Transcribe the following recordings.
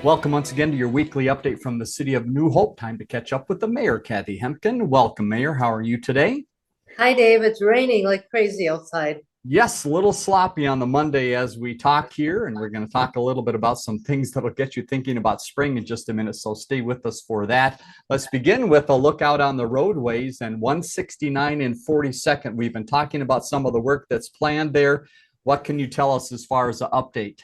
Welcome once again to your weekly update from the city of New Hope. Time to catch up with the mayor, Kathi Hemken. Welcome, Mayor. How are you today? Hi, Dave. It's raining like crazy outside. Yes, a little sloppy on the Monday as we talk here, and we're going to talk a little bit about some things that'll get you thinking about spring in just a minute. So stay with us for that. Let's begin with a look out on the roadways and 169 and 42nd. We've been talking about some of the work that's planned there. What can you tell us as far as the update?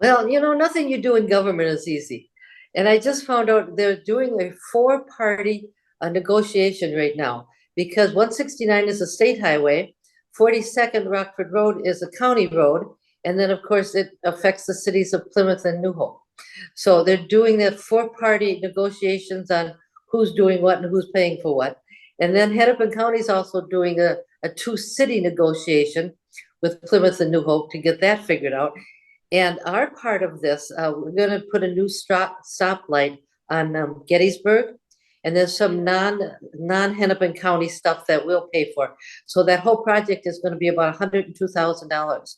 Well, nothing you do in government is easy. And I just found out they're doing a four-party negotiation right now because 169 is a state highway, 42nd Rockford Road is a county road, and then, of course, it affects the cities of Plymouth and New Hope. So they're doing that four-party negotiations on who's doing what and who's paying for what. And then Hennepin County is also doing a two-city negotiation with Plymouth and New Hope to get that figured out. And our part of this, we're going to put a new stoplight on Gettysburg, and there's some non-Hennepin County stuff that we'll pay for. So that whole project is going to be about $102,000.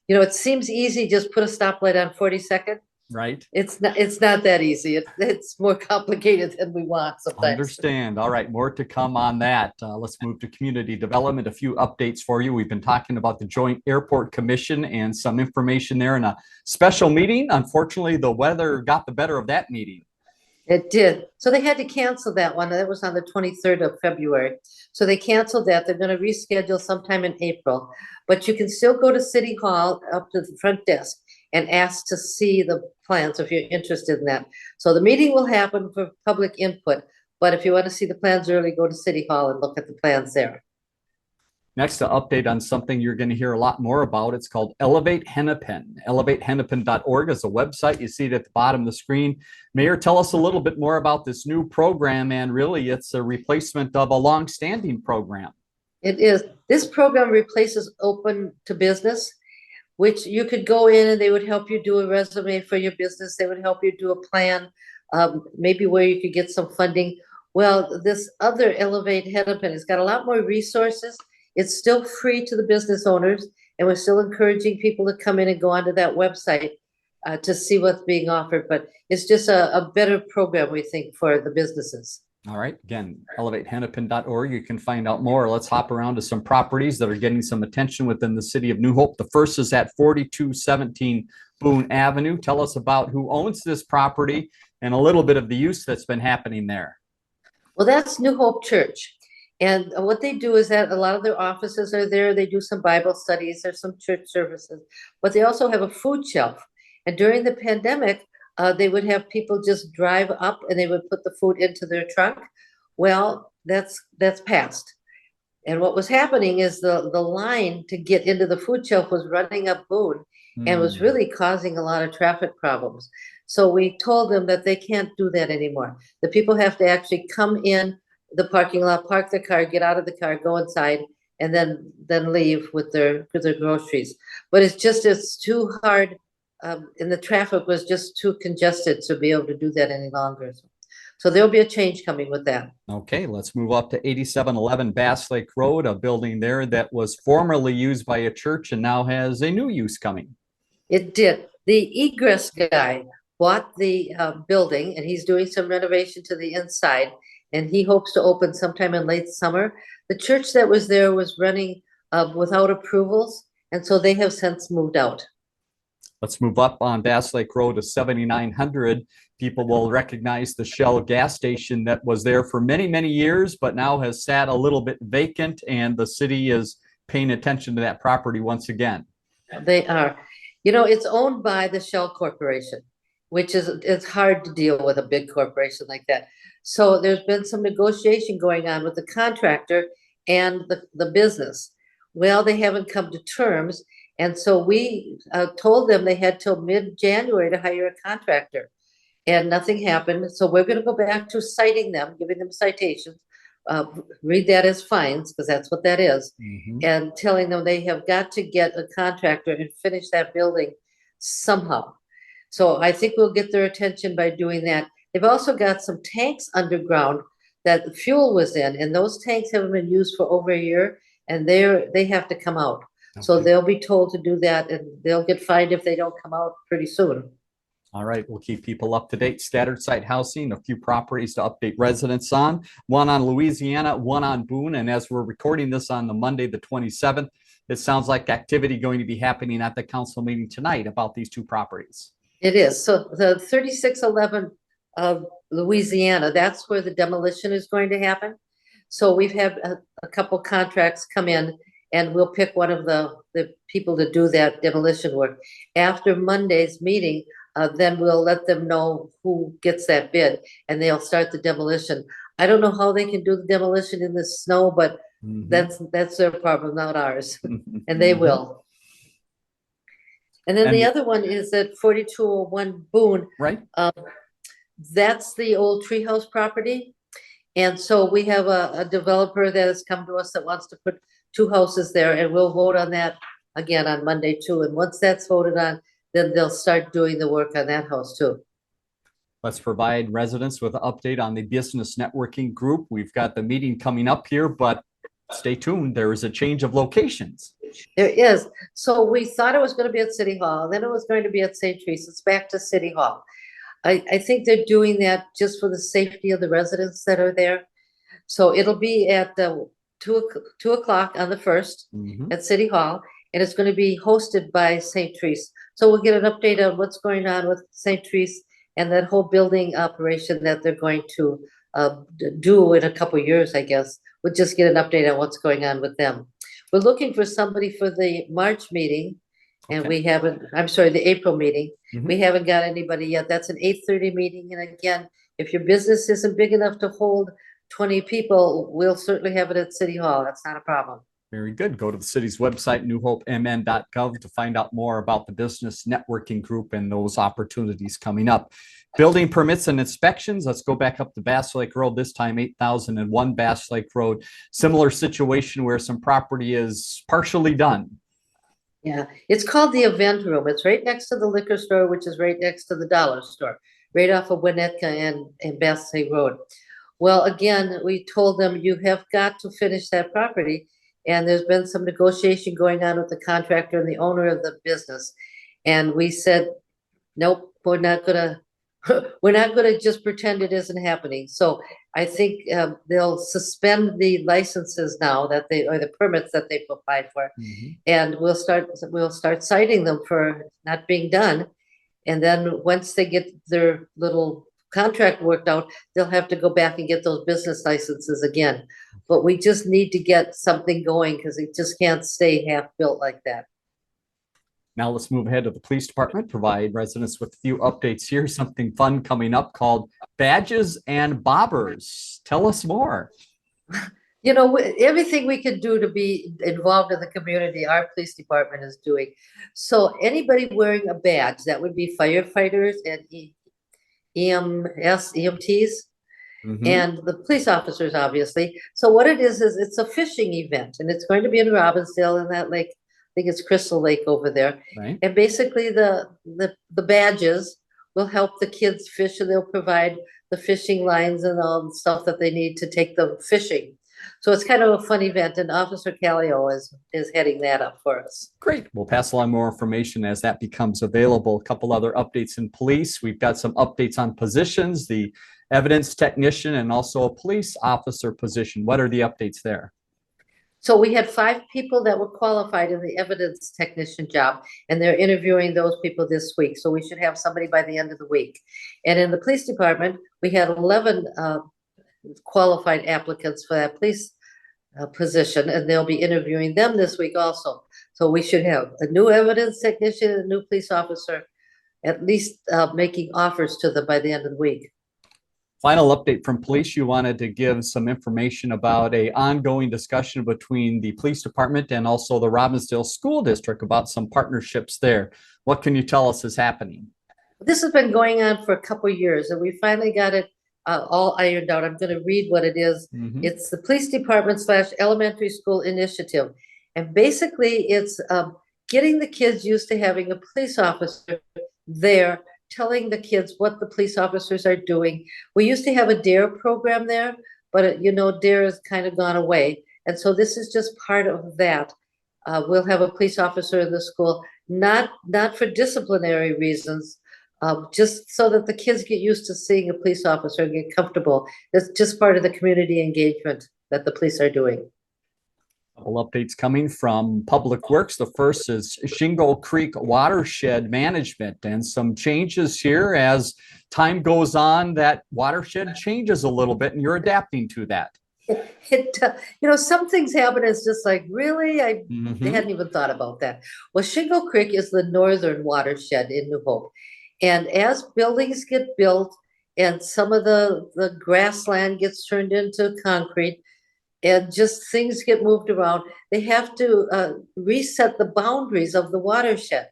It seems easy, just put a stoplight on 42nd. Right. It's not that easy. It's more complicated than we want sometimes. Understand. All right, more to come on that. Let's move to community development. A few updates for you. We've been talking about the Joint Airport Commission and some information there in a special meeting. Unfortunately, the weather got the better of that meeting. It did. So they had to cancel that one. That was on the 23rd of February. So they canceled that. They're going to reschedule sometime in April. But you can still go to City Hall up to the front desk and ask to see the plans if you're interested in that. So the meeting will happen for public input. But if you want to see the plans early, go to City Hall and look at the plans there. Next, to update on something you're going to hear a lot more about. It's called Elevate Hennepin. ElevateHennepin.org is a website. You see it at the bottom of the screen. Mayor, tell us a little bit more about this new program. And really, it's a replacement of a long-standing program. It is. This program replaces Open to Business, which you could go in and they would help you do a resume for your business. They would help you do a plan, maybe where you could get some funding. Well, this other Elevate Hennepin has got a lot more resources. It's still free to the business owners, and we're still encouraging people to come in and go onto that website to see what's being offered. But it's just a better program, we think, for the businesses. All right. Again, ElevateHennepin.org. You can find out more. Let's hop around to some properties that are getting some attention within the city of New Hope. The first is at 4217 Boone Avenue. Tell us about who owns this property and a little bit of the use that's been happening there. Well, that's New Hope Church. And what they do is that a lot of their offices are there. They do some Bible studies, there's some church services, but they also have a food shelf. And during the pandemic, they would have people just drive up and they would put the food into their trunk. Well, that's passed. And what was happening is the line to get into the food shelf was running up Boone and was really causing a lot of traffic problems. So we told them that they can't do that anymore. The people have to actually come in the parking lot, park their car, get out of the car, go inside, and then leave with their groceries. But it's too hard, and the traffic was just too congested to be able to do that any longer. So there'll be a change coming with that. Okay, let's move up to 8711 Bass Lake Road, a building there that was formerly used by a church and now has a new use coming. It did. The egress guy bought the building, and he's doing some renovation to the inside, and he hopes to open sometime in late summer. The church that was there was running without approvals, and so they have since moved out. Let's move up on Bass Lake Road to 7900. People will recognize the Shell gas station that was there for many, many years, but now has sat a little bit vacant, and the city is paying attention to that property once again. They are. It's owned by the Shell Corporation, which it's hard to deal with a big corporation like that. So there's been some negotiation going on with the contractor and the business. Well, they haven't come to terms. And so we told them they had till mid-January to hire a contractor, and nothing happened. So we're going to go back to citing them, giving them citations, read that as fines, because that's what that is, and telling them they have got to get a contractor and finish that building somehow. So I think we'll get their attention by doing that. They've also got some tanks underground that fuel was in, and those tanks haven't been used for over a year, and they have to come out. Okay. So they'll be told to do that, and they'll get fined if they don't come out pretty soon. All right, we'll keep people up to date. Scattered site housing, a few properties to update residents on, one on Louisiana, one on Boone. And as we're recording this on the Monday, the 27th, it sounds like activity going to be happening at the council meeting tonight about these two properties. It is. So the 3611 of Louisiana, that's where the demolition is going to happen. So we've had a couple contracts come in, and we'll pick one of the people to do that demolition work. After Monday's meeting, then we'll let them know who gets that bid, and they'll start the demolition. I don't know how they can do the demolition in the snow, but that's their problem, not ours. And they will. And then the other one is at 4201 Boone. Right. That's the old treehouse property. And so we have a developer that has come to us that wants to put two houses there, and we'll vote on that again on Monday too. And once that's voted on, then they'll start doing the work on that house too. Let's provide residents with an update on the business networking group. We've got the meeting coming up here, but stay tuned. There is a change of locations. There is. So we thought it was going to be at City Hall, then it was going to be at St. Teresa. It's back to City Hall. I think they're doing that just for the safety of the residents that are there. So it'll be at 2 o'clock on the 1st at City Hall, and it's going to be hosted by St. Teresa. So we'll get an update on what's going on with St. Teresa and that whole building operation that they're going to do in a couple of years, I guess. We'll just get an update on what's going on with them. We're looking for somebody for the March meeting, and we haven't, I'm sorry, the April meeting. We haven't got anybody yet. That's an 8:30 meeting. And again, if your business isn't big enough to hold 20 people, we'll certainly have it at City Hall. That's not a problem. Very good. Go to the city's website, newhopemn.gov, to find out more about the business networking group and those opportunities coming up. Building permits and inspections. Let's go back up to Bass Lake Road, this time 8001 Bass Lake Road. Similar situation where some property is partially done. Yeah, it's called the event room. It's right next to the liquor store, which is right next to the dollar store, right off of Winnetka and Bass Lake Road. Well, again, we told them you have got to finish that property. And there's been some negotiation going on with the contractor and the owner of the business. And we said, nope, we're not gonna just pretend it isn't happening. So I think they'll suspend the licenses now or the permits that they've applied for. And we'll start citing them for not being done. And then once they get their little contract worked out, they'll have to go back and get those business licenses again. But we just need to get something going because it just can't stay half built like that. Now let's move ahead to the police department, provide residents with a few updates here. Something fun coming up called Badges and Bobbers. Tell us more. You know, everything we can do to be involved in the community, our police department is doing. So anybody wearing a badge, that would be firefighters and EMTs, and the police officers, obviously. So what it is it's a fishing event, and it's going to be in Robbinsdale in that lake. I think it's Crystal Lake over there. Right. And basically the badges will help the kids fish, and they'll provide the fishing lines and all the stuff that they need to take them fishing. So it's kind of a fun event, and Officer Callio is heading that up for us. Great. We'll pass along more information as that becomes available. A couple other updates in police. We've got some updates on positions, the evidence technician and also a police officer position. What are the updates there? So we had 5 people that were qualified in the evidence technician job, and they're interviewing those people this week. So we should have somebody by the end of the week. And in the police department, we had 11 qualified applicants for that police position, and they'll be interviewing them this week also. So we should have a new evidence technician and a new police officer, at least making offers to them by the end of the week. Final update from police. You wanted to give some information about an ongoing discussion between the police department and also the Robbinsdale School District about some partnerships there. What can you tell us is happening? This has been going on for a couple of years, and we finally got it all ironed out. I'm going to read what it is. It's the police department / elementary school initiative. And basically it's getting the kids used to having a police officer there, telling the kids what the police officers are doing. We used to have a DARE program there, but you know, DARE has kind of gone away. And so this is just part of that. We'll have a police officer in the school, not for disciplinary reasons, just so that the kids get used to seeing a police officer and get comfortable. That's just part of the community engagement that the police are doing. Couple updates coming from Public Works. The first is Shingle Creek Watershed Management, and some changes here as time goes on. That watershed changes a little bit, and you're adapting to that. Some things happen. It's just like, really, I Mhm. hadn't even thought about that. Well, Shingle Creek is the northern watershed in New Hope, and as buildings get built and some of the grassland gets turned into concrete, and just things get moved around, they have to reset the boundaries of the watershed.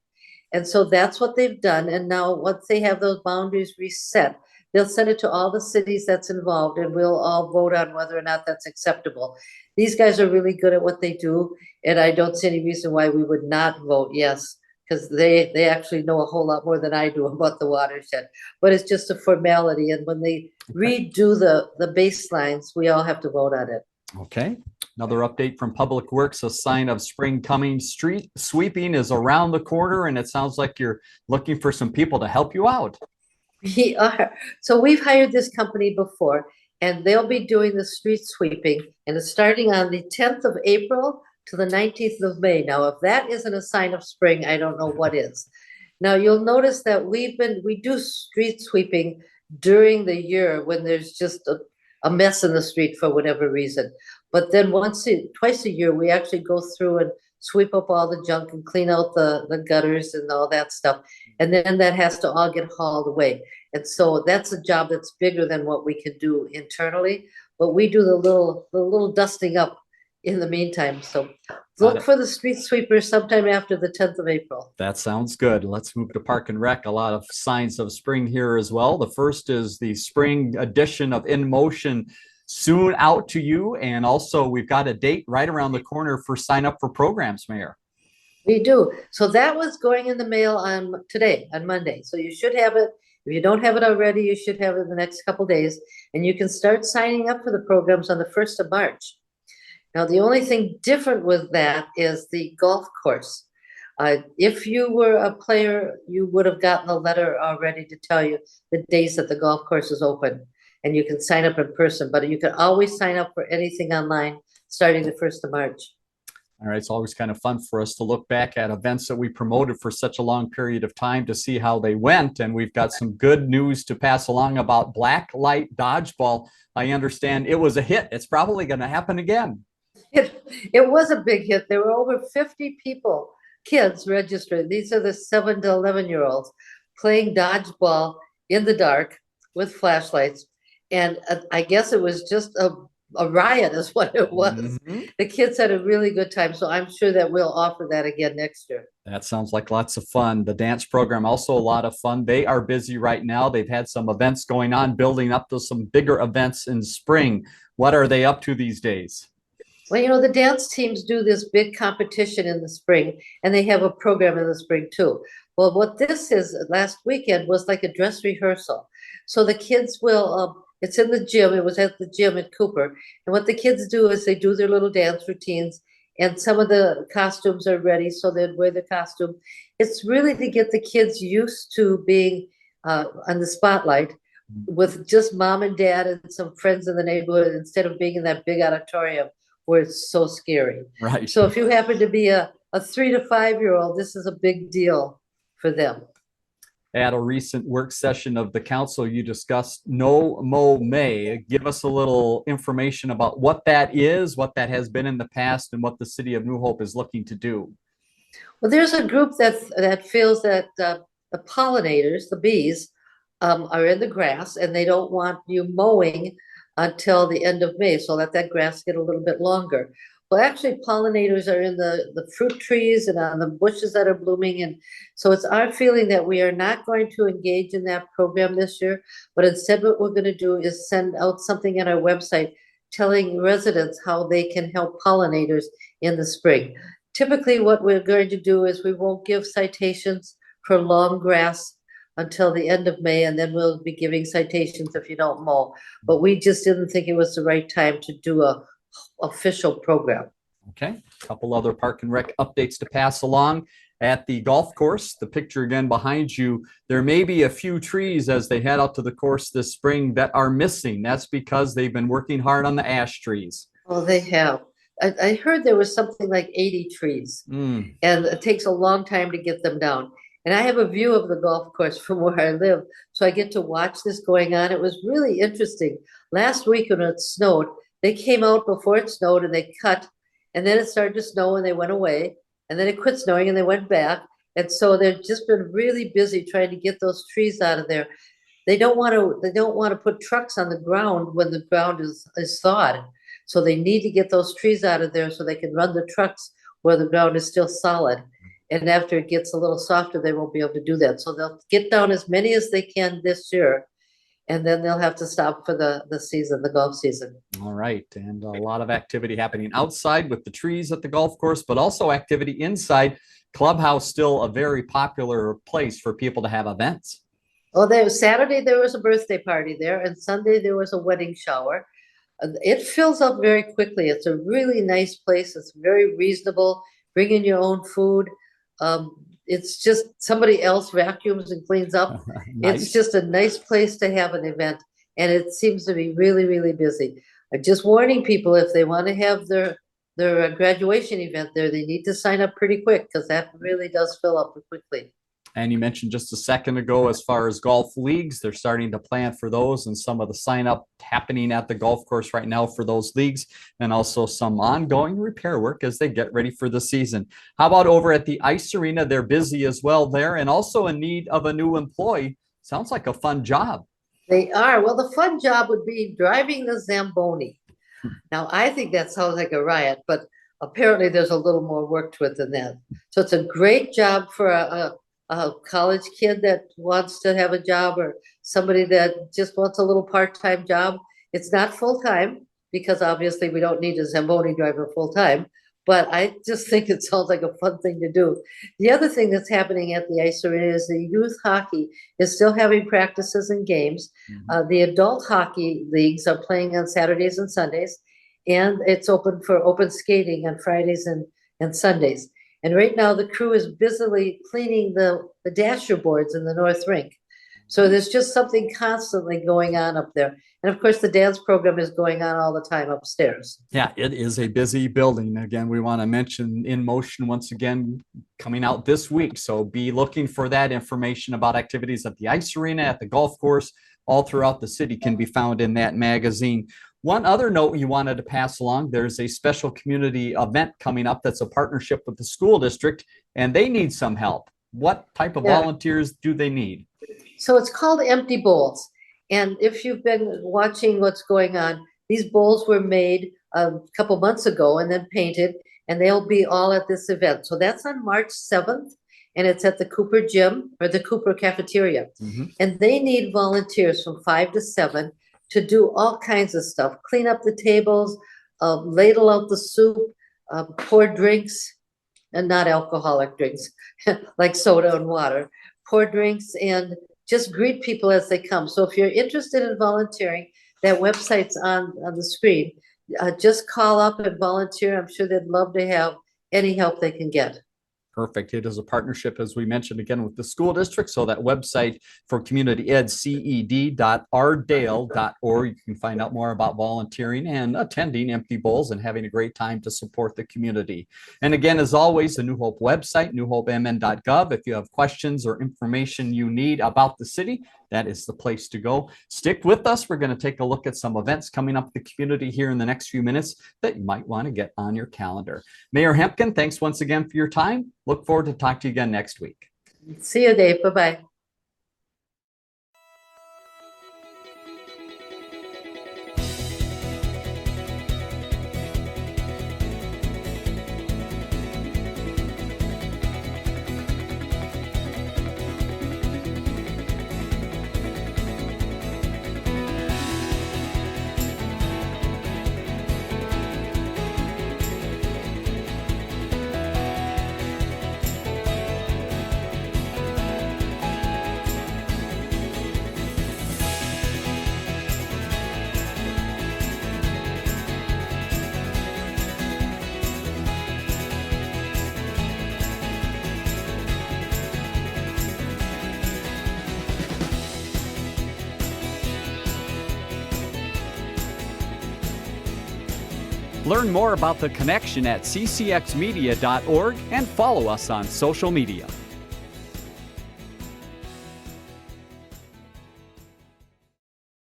And so that's what they've done. And now once they have those boundaries reset, they'll send it to all the cities that's involved, and we'll all vote on whether or not that's acceptable. These guys are really good at what they do, and I don't see any reason why we would not vote yes, because they actually know a whole lot more than I do about the watershed. But it's just a formality, and when they redo the baselines, we all have to vote on it. Okay. Another update from Public Works, a sign of spring coming. Street sweeping is around the corner, and it sounds like you're looking for some people to help you out. We are. So we've hired this company before, and they'll be doing the street sweeping, and it's starting on the 10th of April to the 19th of May. Now, if that isn't a sign of spring, I don't know what is. Now, you'll notice that we do street sweeping during the year when there's just a mess in the street for whatever reason. But then twice a year, we actually go through and sweep up all the junk and clean out the gutters and all that stuff. And then that has to all get hauled away. And so that's a job that's bigger than what we can do internally. But we do the little dusting up in the meantime. So look for the street sweepers sometime after the 10th of April. That sounds good. Let's move to Park and Rec. A lot of signs of spring here as well. The first is the spring edition of In Motion, soon out to you. And also we've got a date right around the corner for sign up for programs, Mayor. We do. So that was going in the mail today, on Monday. So you should have it. If you don't have it already, you should have it in the next couple days. And you can start signing up for the programs on the 1st of March. Now, the only thing different with that is the golf course. If you were a player, you would have gotten a letter already to tell you the days that the golf course is open, and you can sign up in person, but you can always sign up for anything online starting the 1st of March. All right. It's always kind of fun for us to look back at events that we promoted for such a long period of time to see how they went. And we've got some good news to pass along about Black Light Dodgeball. I understand it was a hit. It's probably going to happen again. It was a big hit. There were over 50 people, kids registered. These are the 7 to 11-year-olds playing dodgeball in the dark with flashlights. And I guess it was just a riot is what it was. Mm-hmm. The kids had a really good time. So I'm sure that we'll offer that again next year. That sounds like lots of fun. The dance program, also a lot of fun. They are busy right now. They've had some events going on, building up to some bigger events in spring. What are they up to these days? Well, the dance teams do this big competition in the spring, and they have a program in the spring too. Well, what this is last weekend was like a dress rehearsal. So the kids will, it's in the gym. It was at the gym at Cooper. And what the kids do is they do their little dance routines, and some of the costumes are ready, so they'd wear the costume. It's really to get the kids used to being on the spotlight with just mom and dad and some friends in the neighborhood instead of being in that big auditorium where it's so scary. Right. So if you happen to be a 3 to 5-year-old, this is a big deal for them. At a recent work session of the council, you discussed No Mow May. Give us a little information about what that is, what that has been in the past, and what the city of New Hope is looking to do. Well, there's a group that feels that the pollinators, the bees, are in the grass, and they don't want you mowing until the end of May, so let that grass get a little bit longer. Well, actually, pollinators are in the fruit trees and on the bushes that are blooming. And so it's our feeling that we are not going to engage in that program this year, but instead what we're going to do is send out something on our website telling residents how they can help pollinators in the spring. Typically, what we're going to do is we won't give citations for long grass until the end of May, and then we'll be giving citations if you don't mow. But we just didn't think it was the right time to do a official program. Okay, a couple other Park and Rec updates to pass along. at the golf course. The picture again behind you, there may be a few trees as they head out to the course this spring that are missing. That's because they've been working hard on the ash trees. Oh, they have. I heard there was something like 80 trees, and it takes a long time to get them down. And I have a view of the golf course from where I live, so I get to watch this going on. It was really interesting. Last week when it snowed, they came out before it snowed and they cut, and then it started to snow and they went away, and then it quit snowing and they went back. And so they've just been really busy trying to get those trees out of there. They don't want to put trucks on the ground when the ground is thawed. So they need to get those trees out of there so they can run the trucks where the ground is still solid. And after it gets a little softer, they won't be able to do that. So they'll get down as many as they can this year, and then they'll have to stop for the season, the golf season. All right. And a lot of activity happening outside with the trees at the golf course, but also activity inside. Clubhouse still a very popular place for people to have events. Well, Saturday there was a birthday party there, and Sunday there was a wedding shower. It fills up very quickly. It's a really nice place. It's very reasonable. Bring in your own food. It's just somebody else vacuums and cleans up. Nice. It's just a nice place to have an event, and it seems to be really, really busy. I'm just warning people, if they want to have their graduation event there, they need to sign up pretty quick, because that really does fill up quickly. And you mentioned just a second ago, as far as golf leagues, they're starting to plan for those, and some of the sign up happening at the golf course right now for those leagues, and also some ongoing repair work as they get ready for the season. How about over at the ice arena? They're busy as well there, and also in need of a new employee. Sounds like a fun job. They are. Well, the fun job would be driving the Zamboni. Now, I think that sounds like a riot, but apparently there's a little more work to it than that. So it's a great job for a college kid that wants to have a job, or somebody that just wants a little part-time job. It's not full-time, because obviously we don't need a Zamboni driver full-time, but I just think it sounds like a fun thing to do. The other thing that's happening at the ice arena is the youth hockey is still having practices and games. The adult hockey leagues are playing on Saturdays and Sundays, and it's open for open skating on Fridays and Sundays. And right now the crew is busily cleaning the dasher boards in the North Rink. So there's just something constantly going on up there. And of course, the dance program is going on all the time upstairs. Yeah, it is a busy building. Again, we want to mention In Motion once again coming out this week. So be looking for that information about activities at the ice arena, at the golf course, all throughout the city can be found in that magazine. One other note you wanted to pass along, there's a special community event coming up that's a partnership with the school district, and they need some help. What type of volunteers do they need? So it's called Empty Bowls. And if you've been watching what's going on, these bowls were made a couple months ago and then painted, and they'll be all at this event. So that's on March 7th, and it's at the Cooper Gym, or the Cooper Cafeteria. And they need volunteers from 5 to 7 to do all kinds of stuff. Clean up the tables, ladle out the soup, pour drinks, and not alcoholic drinks, like soda and water. Pour drinks and just greet people as they come. So if you're interested in volunteering, that website's on the screen. Just call up and volunteer. I'm sure they'd love to have any help they can get. Perfect. It is a partnership, as we mentioned, again, with the school district. So that website for community ed, ced.ardale.org. You can find out more about volunteering and attending Empty Bowls and having a great time to support the community. And again, as always, the New Hope website, newhopemn.gov. If you have questions or information you need about the city, that is the place to go. Stick with us. We're going to take a look at some events coming up in the community here in the next few minutes that you might want to get on your calendar. Mayor Hemken, thanks once again for your time. Look forward to talking to you again next week. See you, Dave. Bye-bye. Learn more about the connection at ccxmedia.org and follow us on social media.